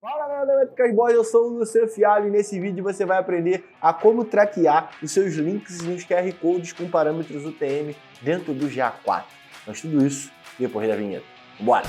Fala galera, Métricas Boys, eu sou o Luciano Fialho e nesse vídeo você vai aprender a como traquear os seus links nos QR Codes com parâmetros UTM dentro do GA4. Mas tudo isso depois da vinheta. Bora!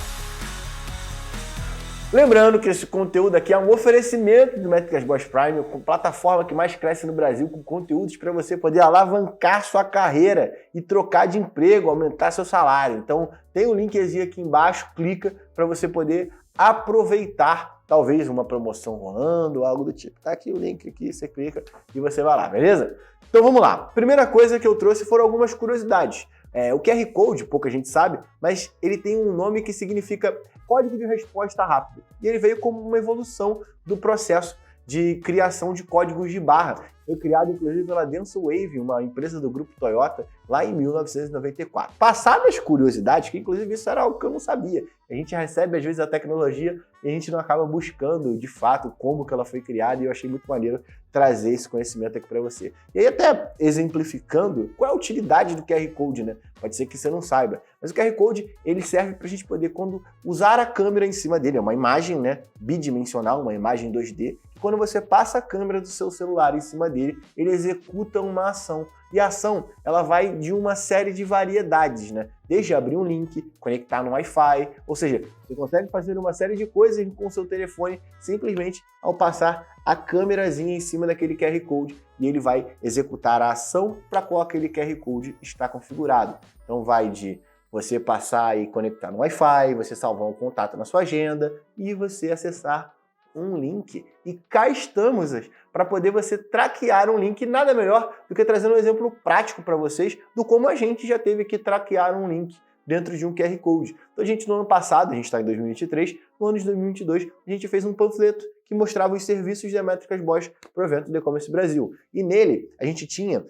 Lembrando que esse conteúdo aqui é um oferecimento do Métricas Boys Prime, com plataforma que mais cresce no Brasil, com conteúdos para você poder alavancar sua carreira e trocar de emprego, aumentar seu salário. Então tem o linkzinho aqui embaixo, clica para você poder aproveitar talvez uma promoção rolando, algo do tipo. Tá aqui o link aqui, você clica e você vai lá, beleza? Então vamos lá. Primeira coisa que eu trouxe foram algumas curiosidades. O QR Code, pouca gente sabe, mas ele tem um nome que significa Código de Resposta Rápido. E ele veio como uma evolução do processo de criação de códigos de barra. Foi criado, inclusive, pela DensoWave, uma empresa do grupo Toyota, lá em 1994. Passadas as curiosidades, que inclusive isso era algo que eu não sabia. A gente recebe, às vezes, a tecnologia e a gente não acaba buscando, de fato, como que ela foi criada, e eu achei muito maneiro trazer esse conhecimento aqui para você. E aí, até exemplificando, qual é a utilidade do QR Code, né? Pode ser que você não saiba. Mas o QR Code, ele serve para a gente poder, quando usar a câmera em cima dele, é uma imagem, né, bidimensional, uma imagem 2D, e quando você passa a câmera do seu celular em cima dele, ele executa uma ação. E a ação, ela vai de uma série de variedades, né? Desde abrir um link, conectar no Wi-Fi, ou seja, você consegue fazer uma série de coisas com o seu telefone simplesmente ao passar a câmerazinha em cima daquele QR Code e ele vai executar a ação para qual aquele QR Code está configurado. Então vai de você passar e conectar no Wi-Fi, você salvar um contato na sua agenda e você acessar um link. E cá estamos para poder você traquear um link. Nada melhor do que trazer um exemplo prático para vocês do como a gente já teve que traquear um link dentro de um QR Code. Então, no ano passado, a gente está em 2023, no ano de 2022, a gente fez um panfleto que mostrava os serviços da Métricas Boys para o evento do E-Commerce Brasil. E nele, a gente tinha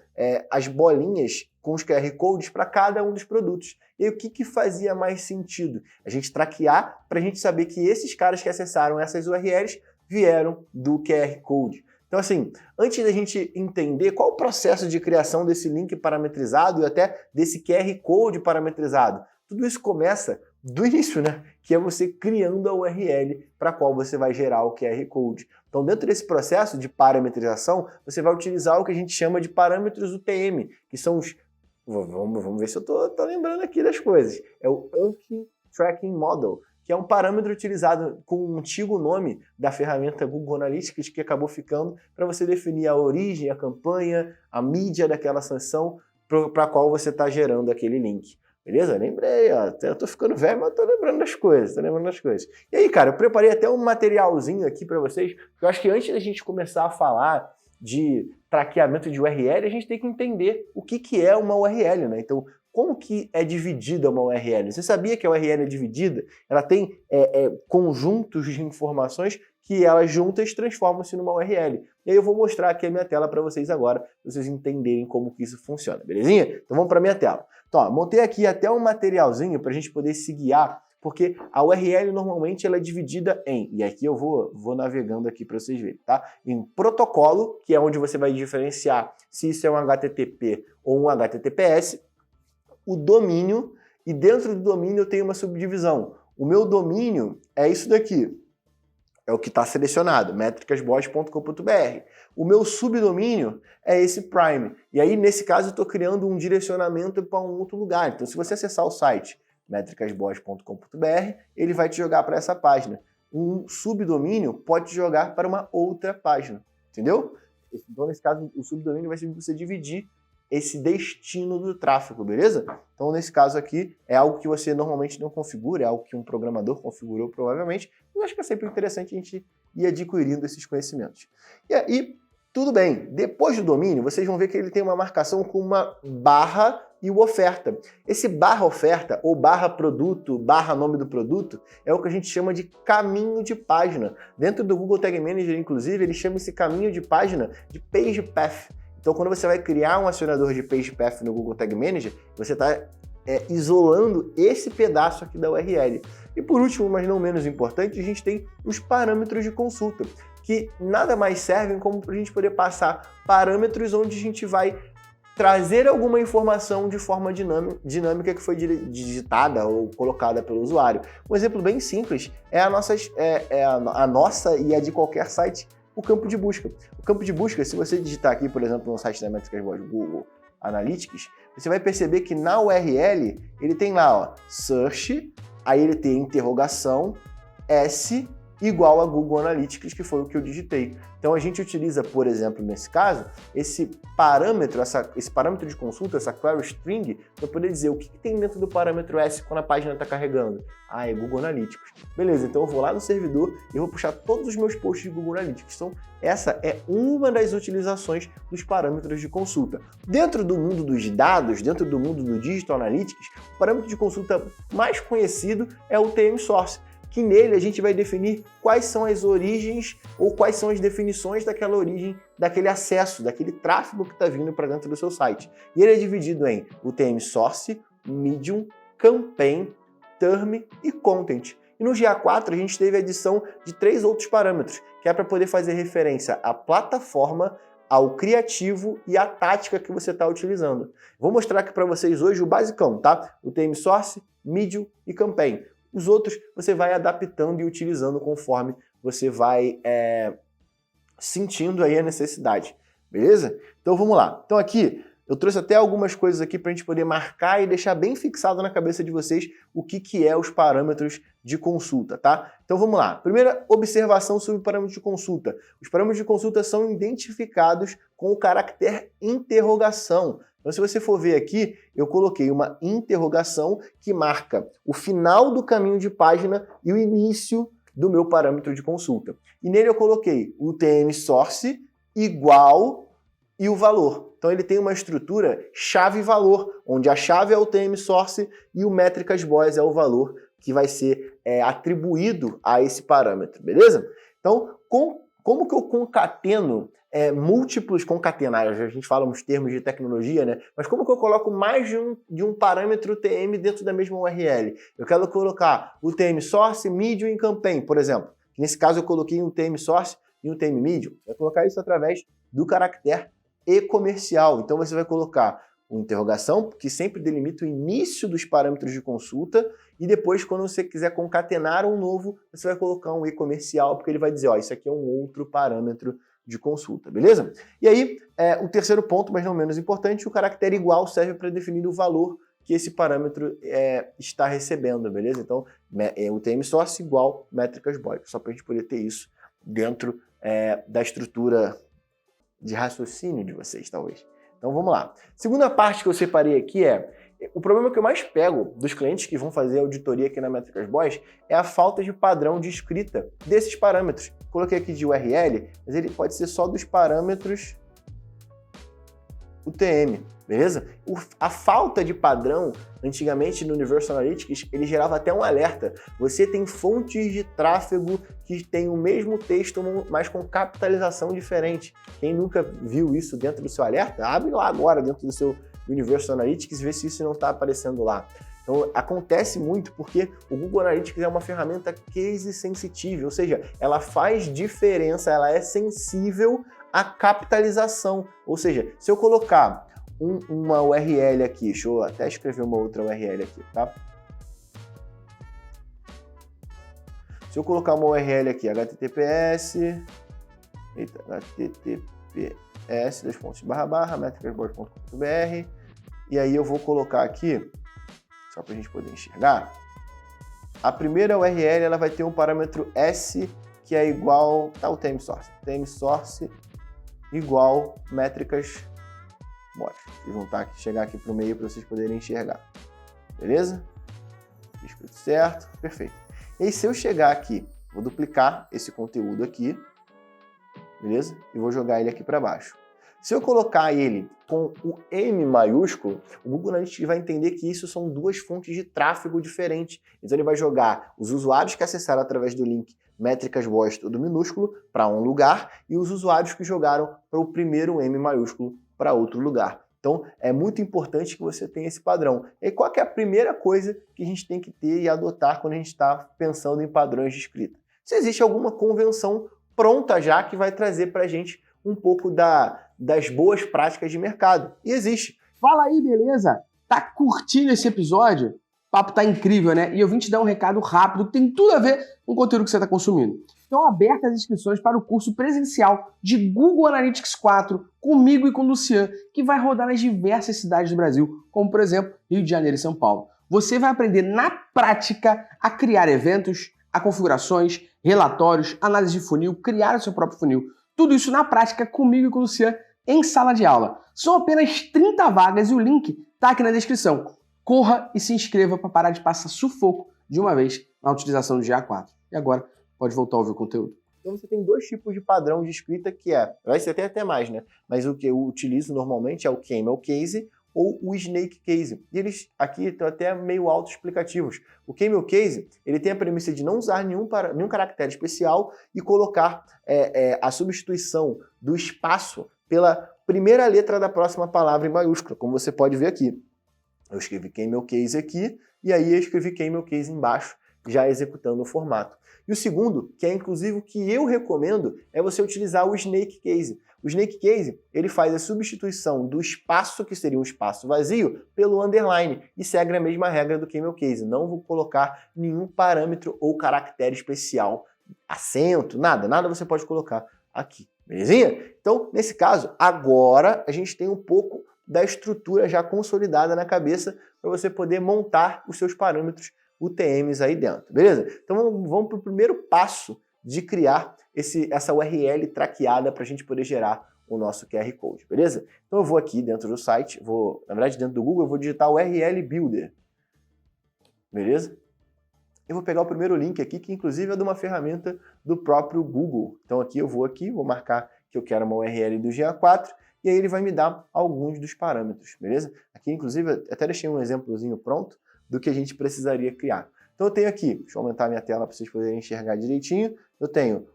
as bolinhas com os QR Codes para cada um dos produtos. E aí, o que fazia mais sentido? A gente traquear para a gente saber que esses caras que acessaram essas URLs vieram do QR Code. Então, assim, antes da gente entender qual o processo de criação desse link parametrizado e até desse QR Code parametrizado, tudo isso começa do início, né? Que é você criando a URL para a qual você vai gerar o QR Code. Então, dentro desse processo de parametrização, você vai utilizar o que a gente chama de parâmetros UTM, que são os... Vamos ver se eu tô lembrando aqui das coisas. É o Unking Tracking Model, que é um parâmetro utilizado com o antigo nome da ferramenta Google Analytics, que acabou ficando para você definir a origem, a campanha, a mídia daquela sanção para a qual você está gerando aquele link. Beleza? Lembrei, ó, eu tô ficando velho, mas tô lembrando das coisas, E aí, cara, eu preparei até um materialzinho aqui para vocês, que eu acho que antes da gente começar a falar de traqueamento de URL, a gente tem que entender o que é uma URL, né? Então, como que é dividida uma URL? Você sabia que a URL é dividida? Ela tem conjuntos de informações que elas juntas transformam-se numa URL. E aí eu vou mostrar aqui a minha tela para vocês agora, para vocês entenderem como que isso funciona, belezinha? Então vamos para a minha tela. Então, ó, montei aqui até um materialzinho para a gente poder se guiar, porque a URL normalmente ela é dividida em, e aqui eu vou navegando aqui para vocês verem, tá? Em protocolo, que é onde você vai diferenciar se isso é um HTTP ou um HTTPS, o domínio, e dentro do domínio eu tenho uma subdivisão. O meu domínio é isso daqui, é o que está selecionado, métricasboys.com.br. O meu subdomínio é esse Prime. E aí, nesse caso, eu estou criando um direcionamento para um outro lugar. Então, se você acessar o site métricasboys.com.br, ele vai te jogar para essa página. Um subdomínio pode te jogar para uma outra página, entendeu? Então, nesse caso, o subdomínio vai ser você dividir esse destino do tráfego, beleza? Então, nesse caso aqui, é algo que você normalmente não configura, é algo que um programador configurou provavelmente, eu acho que é sempre interessante a gente ir adquirindo esses conhecimentos. E aí, tudo bem, depois do domínio, vocês vão ver que ele tem uma marcação com uma barra e o oferta. Esse barra oferta, ou barra produto, barra nome do produto, é o que a gente chama de caminho de página. Dentro do Google Tag Manager, inclusive, ele chama esse caminho de página de Page Path. Então, quando você vai criar um acionador de Page Path no Google Tag Manager, você está isolando esse pedaço aqui da URL. E por último, mas não menos importante, a gente tem os parâmetros de consulta, que nada mais servem como para a gente poder passar parâmetros onde a gente vai trazer alguma informação de forma dinâmica que foi digitada ou colocada pelo usuário. Um exemplo bem simples é a nossa e a de qualquer site, o campo de busca. O campo de busca, se você digitar aqui, por exemplo, no site da Métricas Boas, Google Analytics, você vai perceber que na URL ele tem lá, ó, search, aí ele tem interrogação, S igual a Google Analytics, que foi o que eu digitei. Então a gente utiliza, por exemplo, nesse caso, esse parâmetro de consulta, essa query string, para poder dizer o que tem dentro do parâmetro S quando a página está carregando. Ah, é Google Analytics. Beleza, então eu vou lá no servidor e vou puxar todos os meus posts de Google Analytics. Então essa é uma das utilizações dos parâmetros de consulta. Dentro do mundo dos dados, dentro do mundo do Digital Analytics, o parâmetro de consulta mais conhecido é o TM Source, que nele a gente vai definir quais são as origens ou quais são as definições daquela origem, daquele acesso, daquele tráfego que está vindo para dentro do seu site. E ele é dividido em o TM Source, Medium, Campaign, Term e Content. E no GA4 a gente teve a adição de 3 outros parâmetros, que é para poder fazer referência à plataforma, ao criativo e à tática que você está utilizando. Vou mostrar aqui para vocês hoje o basicão, tá? O TM Source, Medium e Campaign. Os outros você vai adaptando e utilizando conforme você vai sentindo aí a necessidade, beleza? Então vamos lá. Então aqui eu trouxe até algumas coisas aqui para a gente poder marcar e deixar bem fixado na cabeça de vocês o que é os parâmetros de consulta, tá? Então vamos lá. Primeira observação sobre o parâmetro de consulta. Os parâmetros de consulta são identificados com o caractere interrogação. Então, se você for ver aqui, eu coloquei uma interrogação que marca o final do caminho de página e o início do meu parâmetro de consulta. E nele eu coloquei o TM Source igual e o valor. Então ele tem uma estrutura chave-valor, onde a chave é o TM Source e o Métricas Boas é o valor que vai ser atribuído a esse parâmetro, beleza? Então, como que eu concateno múltiplos concatenados? A gente fala uns termos de tecnologia, né? Mas como que eu coloco mais de um parâmetro TM dentro da mesma URL? Eu quero colocar o TM Source, Medium e Campaign, por exemplo. Nesse caso eu coloquei um TM Source e um TM Medium. Eu vou colocar isso através do caractere e-comercial. Então você vai colocar uma interrogação, que sempre delimita o início dos parâmetros de consulta, e depois, quando você quiser concatenar um novo, você vai colocar um e-comercial, porque ele vai dizer, ó, isso aqui é um outro parâmetro de consulta, beleza? E aí, o terceiro ponto, mas não menos importante, o caractere igual serve para definir o valor que esse parâmetro está recebendo, beleza? Então, o TM Source igual Métricas Boas, só para a gente poder ter isso dentro da estrutura de raciocínio de vocês, talvez. Então vamos lá. Segunda parte que eu separei aqui o problema que eu mais pego dos clientes que vão fazer auditoria aqui na Métricas Boas é a falta de padrão de escrita desses parâmetros. Coloquei aqui de URL, mas ele pode ser só dos parâmetros UTM, beleza? A falta de padrão, antigamente no Universal Analytics, ele gerava até um alerta. Você tem fontes de tráfego que tem o mesmo texto, mas com capitalização diferente. Quem nunca viu isso dentro do seu alerta, abre lá agora dentro do seu Universal Analytics e vê se isso não está aparecendo lá. Então, acontece muito porque o Google Analytics é uma ferramenta case sensitive, ou seja, ela faz diferença, ela é sensível à capitalização. Ou seja, se eu colocar uma URL aqui, deixa eu até escrever uma outra URL aqui, tá? Se eu colocar uma URL aqui, https, métricasboas.com.br, e aí eu vou colocar aqui, só para a gente poder enxergar, a primeira URL ela vai ter um parâmetro S que é igual ao TM Source. TM Source igual Métricas Boas. Vocês vão chegar aqui para o meio para vocês poderem enxergar. Beleza? Escrito certo, perfeito. E aí, se eu chegar aqui, vou duplicar esse conteúdo aqui, beleza? E vou jogar ele aqui para baixo. Se eu colocar ele com o M maiúsculo, o Google Analytics vai entender que isso são duas fontes de tráfego diferentes. Então ele vai jogar os usuários que acessaram através do link Métricas Boas tudo minúsculo para um lugar e os usuários que jogaram para o primeiro M maiúsculo para outro lugar. Então é muito importante que você tenha esse padrão. E qual que é a primeira coisa que a gente tem que ter e adotar quando a gente está pensando em padrões de escrita? Se existe alguma convenção pronta já que vai trazer para a gente um pouco das boas práticas de mercado. E existe. Fala aí, beleza? Tá curtindo esse episódio? O papo tá incrível, né? E eu vim te dar um recado rápido que tem tudo a ver com o conteúdo que você está consumindo. Estão abertas as inscrições para o curso presencial de Google Analytics 4, comigo e com o Lucian, que vai rodar nas diversas cidades do Brasil, como por exemplo, Rio de Janeiro e São Paulo. Você vai aprender na prática a criar eventos, a configurações, relatórios, análise de funil, criar o seu próprio funil. Tudo isso na prática comigo e com o Lucian em sala de aula. São apenas 30 vagas e o link está aqui na descrição. Corra e se inscreva para parar de passar sufoco de uma vez na utilização do GA4. E agora, pode voltar a ouvir o conteúdo. Então você tem dois tipos de padrão de escrita que vai ser até mais, né? Mas o que eu utilizo normalmente é o Camel Case ou o Snake Case. E eles aqui estão até meio autoexplicativos. O Camel Case, ele tem a premissa de não usar nenhum caractere especial e colocar a substituição do espaço pela primeira letra da próxima palavra em maiúscula, como você pode ver aqui. Eu escrevi Camel Case aqui, e aí eu escrevi Camel Case embaixo, já executando o formato. E o segundo, que é inclusive o que eu recomendo, é você utilizar o Snake Case. O Snake Case, ele faz a substituição do espaço, que seria um espaço vazio, pelo underline, e segue a mesma regra do Camel Case. Não vou colocar nenhum parâmetro ou caractere especial, acento, nada você pode colocar aqui. Belezinha? Então, nesse caso, agora a gente tem um pouco da estrutura já consolidada na cabeça para você poder montar os seus parâmetros UTMs aí dentro, beleza? Então vamos para o primeiro passo de criar essa URL traqueada para a gente poder gerar o nosso QR Code, beleza? Então eu vou aqui dentro do site, na verdade dentro do Google, eu vou digitar o URL Builder, beleza? Eu vou pegar o primeiro link aqui, que inclusive é de uma ferramenta do próprio Google. Então aqui eu vou marcar que eu quero uma URL do GA4, e aí ele vai me dar alguns dos parâmetros, beleza? Aqui inclusive eu até deixei um exemplozinho pronto do que a gente precisaria criar. Então eu tenho aqui, deixa eu aumentar a minha tela para vocês poderem enxergar direitinho, eu tenho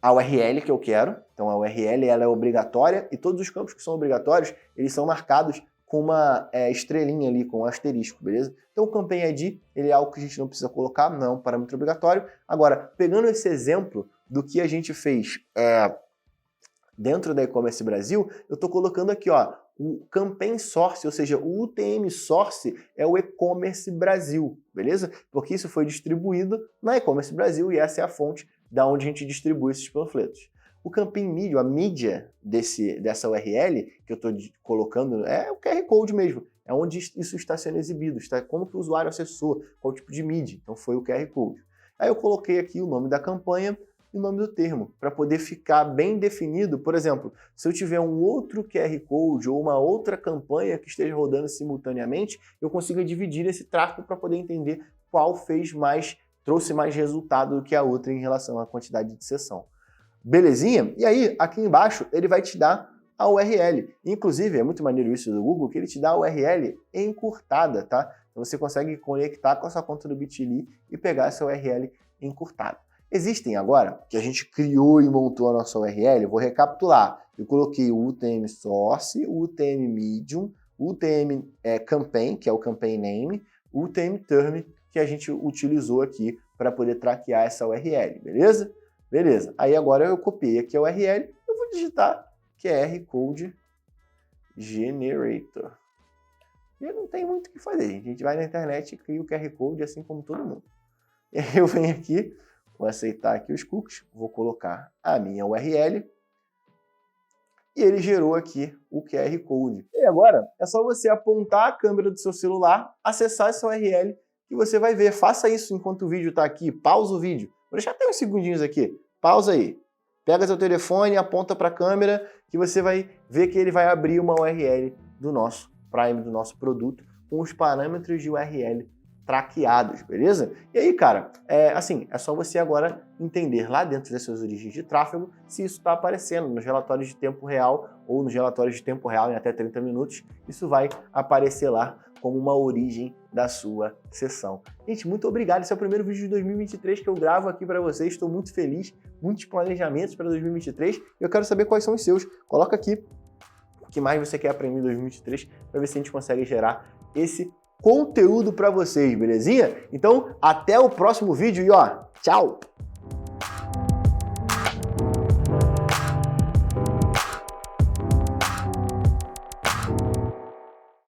a URL que eu quero, então a URL ela é obrigatória, e todos os campos que são obrigatórios, eles são marcados com uma estrelinha ali, com um asterisco, beleza? Então o Campaign ID, ele é algo que a gente não precisa colocar, não é um parâmetro obrigatório. Agora, pegando esse exemplo do que a gente fez dentro da E-Commerce Brasil, eu estou colocando aqui, ó, o Campaign Source, ou seja, o UTM Source é o E-Commerce Brasil, beleza? Porque isso foi distribuído na E-Commerce Brasil e essa é a fonte da onde a gente distribui esses panfletos. O Campaign Media, a mídia dessa URL que eu estou colocando, é o QR Code mesmo. É onde isso está sendo exibido, como que o usuário acessou, qual tipo de mídia. Então foi o QR Code. Aí eu coloquei aqui o nome da campanha e o nome do termo, para poder ficar bem definido. Por exemplo, se eu tiver um outro QR Code ou uma outra campanha que esteja rodando simultaneamente, eu consigo dividir esse tráfego para poder entender qual trouxe mais resultado do que a outra em relação à quantidade de sessão. Belezinha? E aí, aqui embaixo, ele vai te dar a URL. Inclusive, é muito maneiro isso do Google, que ele te dá a URL encurtada, tá? Então você consegue conectar com a sua conta do Bitly e pegar essa URL encurtada. Existem agora, que a gente criou e montou a nossa URL, eu vou recapitular. Eu coloquei o UTM Source, o UTM Medium, o UTM Campaign, que é o Campaign Name, o UTM Term, que a gente utilizou aqui para poder traquear essa URL, beleza? Beleza, aí agora eu copiei aqui a URL, eu vou digitar QR Code Generator. E não tem muito o que fazer, a gente vai na internet e cria o QR Code assim como todo mundo. E aí eu venho aqui, vou aceitar aqui os cookies, vou colocar a minha URL e ele gerou aqui o QR Code. E agora é só você apontar a câmera do seu celular, acessar essa URL e você vai ver. Faça isso enquanto o vídeo está aqui, pausa o vídeo. Vou deixar até uns segundinhos aqui. Pausa aí. Pega seu telefone, aponta para a câmera que você vai ver que ele vai abrir uma URL do nosso Prime, do nosso produto, com os parâmetros de URL traqueados, beleza? E aí, cara, é só você agora entender lá dentro das suas origens de tráfego se isso está aparecendo nos relatórios de tempo real ou nos relatórios de tempo real em até 30 minutos. Isso vai aparecer lá como uma origem da sua sessão. Gente, muito obrigado. Esse é o primeiro vídeo de 2023 que eu gravo aqui para vocês. Estou muito feliz. Muitos planejamentos para 2023. E eu quero saber quais são os seus. Coloca aqui o que mais você quer aprender em 2023 para ver se a gente consegue gerar esse conteúdo para vocês, belezinha? Então, até o próximo vídeo e ó, tchau!